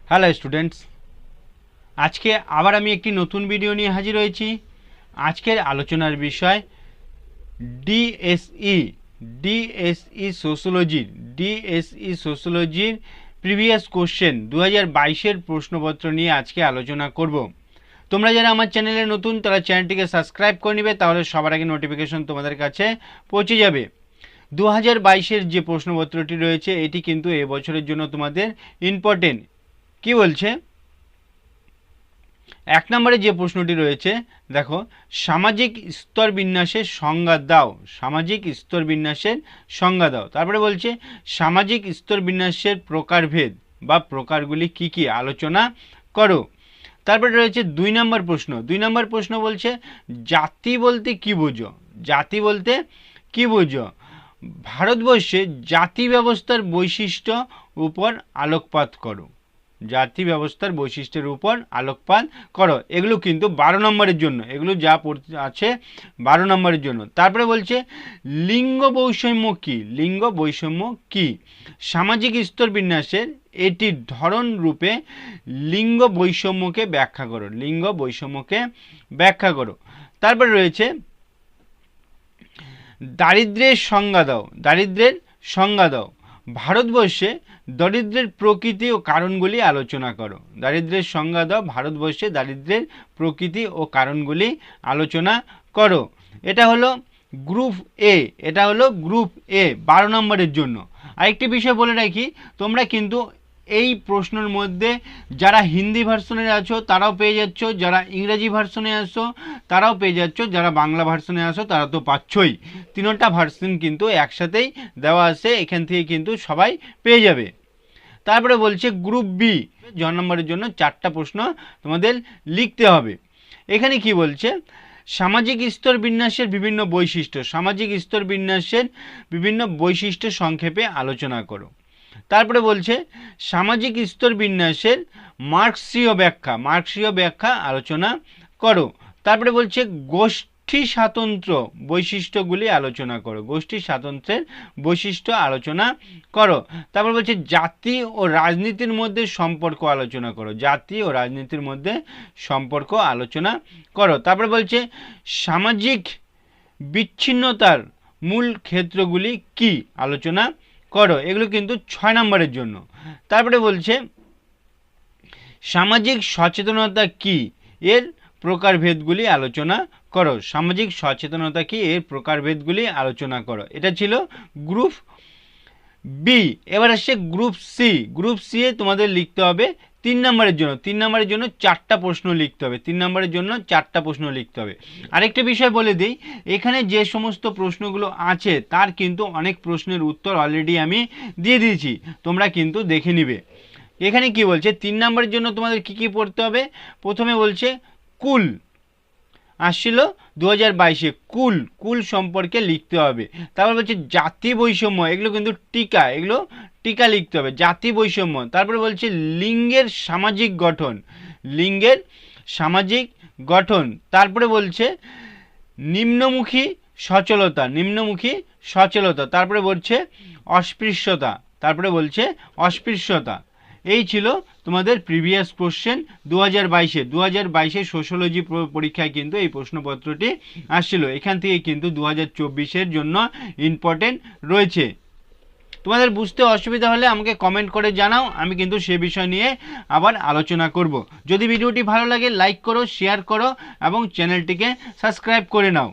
Hello students, আজকে আবার আমি একটি নতুন ভিডিও নিয়ে হাজির হয়েছি। আজকের আলোচনার বিষয় ডিএসই সোশ্যোলজির প্রিভিয়াস কোশ্চেন 2022-এর প্রশ্নপত্র নিয়ে আজকে আলোচনা করব। তোমরা যারা আমার চ্যানেলে নতুন তারা চ্যানেলটিকে সাবস্ক্রাইব করে নেবে, তাহলে সবার আগে নোটিফিকেশন তোমাদের কাছে পৌঁছে যাবে। 2022-এর যে প্রশ্নপত্রটি রয়েছে এটি কিন্তু এবছরের জন্য তোমাদের ইম্পর্টেন্ট। কি বলছে? এক নম্বরে যে প্রশ্নটি রয়েছে, দেখো, সামাজিক স্তর বিন্যাসের সংজ্ঞা দাও। সামাজিক স্তর বিন্যাসের সংজ্ঞা দাও। তারপরে বলছে সামাজিক স্তর বিন্যাসের প্রকারভেদ বা প্রকারগুলি কি কি আলোচনা করো। তারপরে রয়েছে 2 নম্বর প্রশ্ন। 2 নম্বর প্রশ্ন বলছে জাতি বলতে কি বোঝো? জাতি বলতে কি বোঝো? ভারতবর্ষে জাতি ব্যবস্থার বৈশিষ্ট্য উপর আলোকপাত করো। জাতি ব্যবস্থার বৈশিষ্ট্যের উপর আলোকপাত করো। এগুলো কিন্তু 12 নম্বরের জন্য, এগুলো যা আছে 12 নম্বরের জন্য। তারপরে বলছে লিঙ্গ বৈষম্য কি? লিঙ্গ বৈষম্য কি? সামাজিক স্তর বিন্যাসের এটির ধরন রূপে লিঙ্গ বৈষম্যকে ব্যাখ্যা করো। লিঙ্গ বৈষম্যকে ব্যাখ্যা করো। তারপরে রয়েছে দারিদ্র্যের সংজ্ঞা দাও। দারিদ্র্যের সংজ্ঞা দাও। ভারতবর্ষে দারিদ্র্যের প্রকৃতি ও কারণগুলি আলোচনা করো। দারিদ্র্যের সংজ্ঞা দাও। ভারতবর্ষে দারিদ্র্যের প্রকৃতি ও কারণগুলি আলোচনা করো। এটা হলো গ্রুপ এ। এটা হলো গ্রুপ এ 12 নম্বরের জন্য। আরেকটি বিষয় বলে রাখি, তোমরা কিন্তু এই প্রশ্নের মধ্যে যারা হিন্দি ভার্সনে আছো তারাও পেয়ে যাচ্ছ, যারা ইংরেজি ভার্সনে আছো তারাও পেয়ে যাচ্ছ, যারা বাংলা ভার্সনে আছো তারা তো পাচ্ছই। তিনটা ভার্সন কিন্তু একসাথেই দেওয়া আছে, এখান থেকে কিন্তু সবাই পেয়ে যাবে। তারপরে বলছে গ্রুপ বি জ নম্বরের জন্য 4টা প্রশ্ন তোমাদের লিখতে হবে। এখানে কি বলছে? সামাজিক স্তর বিন্যাসের বিভিন্ন বৈশিষ্ট্য। সামাজিক স্তর বিন্যাসের বিভিন্ন বৈশিষ্ট্য সংক্ষেপে আলোচনা করো। তারপরে বলছে সামাজিক স্তর বিন্যাসের মার্ক্সীয় ব্যাখ্যা। মার্ক্সীয় ব্যাখ্যা আলোচনা করো। তারপরে বলছে গোষ্ঠী স্বাতন্ত্র্য বৈশিষ্ট্যগুলি আলোচনা করো। গোষ্ঠী স্বাতন্ত্র্যের বৈশিষ্ট্য আলোচনা করো। তারপর বলছে জাতি ও রাজনীতির মধ্যে সম্পর্ক আলোচনা করো। জাতি ও রাজনীতির মধ্যে সম্পর্ক আলোচনা করো। তারপরে বলছে সামাজিক বিচ্ছিন্নতার মূল ক্ষেত্রগুলি কি আলোচনা করো। এগুলো কিন্তু 6 নম্বরের জন্য। তারপরে বলছে সামাজিক সচেতনতা কি, এর প্রকারভেদগুলি আলোচনা করো। সামাজিক সচেতনতা কি, এর প্রকারভেদগুলি আলোচনা করো। এটা ছিল গ্রুপ বি। এবার আসছে গ্রুপ সি। গ্রুপ সি এ তোমাদের লিখতে হবে 3 নম্বরের জন্য। 3 নম্বরের জন্য 4টা প্রশ্ন লিখতে হবে। 3 নম্বরের জন্য 4টা প্রশ্ন লিখতে হবে। আরেকটা বিষয় বলে দিই, এখানে যে সমস্ত প্রশ্নগুলো আছে তার কিন্তু অনেক প্রশ্নের উত্তর অলরেডি আমি দিয়ে দিয়েছি, তোমরা কিন্তু দেখে নিবে। এখানে কি বলছে 3 নম্বরের জন্য তোমাদের কি কি পড়তে হবে? প্রথমে বলছে কুল আসছিল 2022-এ, কুল কুল সম্পর্কে লিখতে হবে। তারপর বলছে জাতি বৈষম্য, এগুলো কিন্তু টিকা, এগুলো টিকা লিখতে হবে। জাতি বৈষম্য। তারপরে বলছে লিঙ্গের সামাজিক গঠন। লিঙ্গের সামাজিক গঠন। তারপরে বলছে নিম্নমুখী সচলতা। নিম্নমুখী সচলতা। তারপরে বলছে অস্পৃশ্যতা। তারপরে বলছে অস্পৃশ্যতা। এই ছিল তোমাদের প্রিভিয়াস কোশ্চেন 2022-এ। 2022-এর সোশ্যোলজি পরীক্ষায় কিন্তু এই প্রশ্নপত্রটি আসছিল। এখান থেকে কিন্তু 2024-এর জন্য ইম্পর্টেন্ট রয়েছে। তোমাদের বুঝতে অসুবিধা হলে আমাকে কমেন্ট করে জানাও, আমি কিন্তু সে বিষয় নিয়ে আবার আলোচনা করব। যদি ভিডিওটি ভালো লাগে লাইক করো, শেয়ার করো এবং চ্যানেলটিকে সাবস্ক্রাইব করে নাও।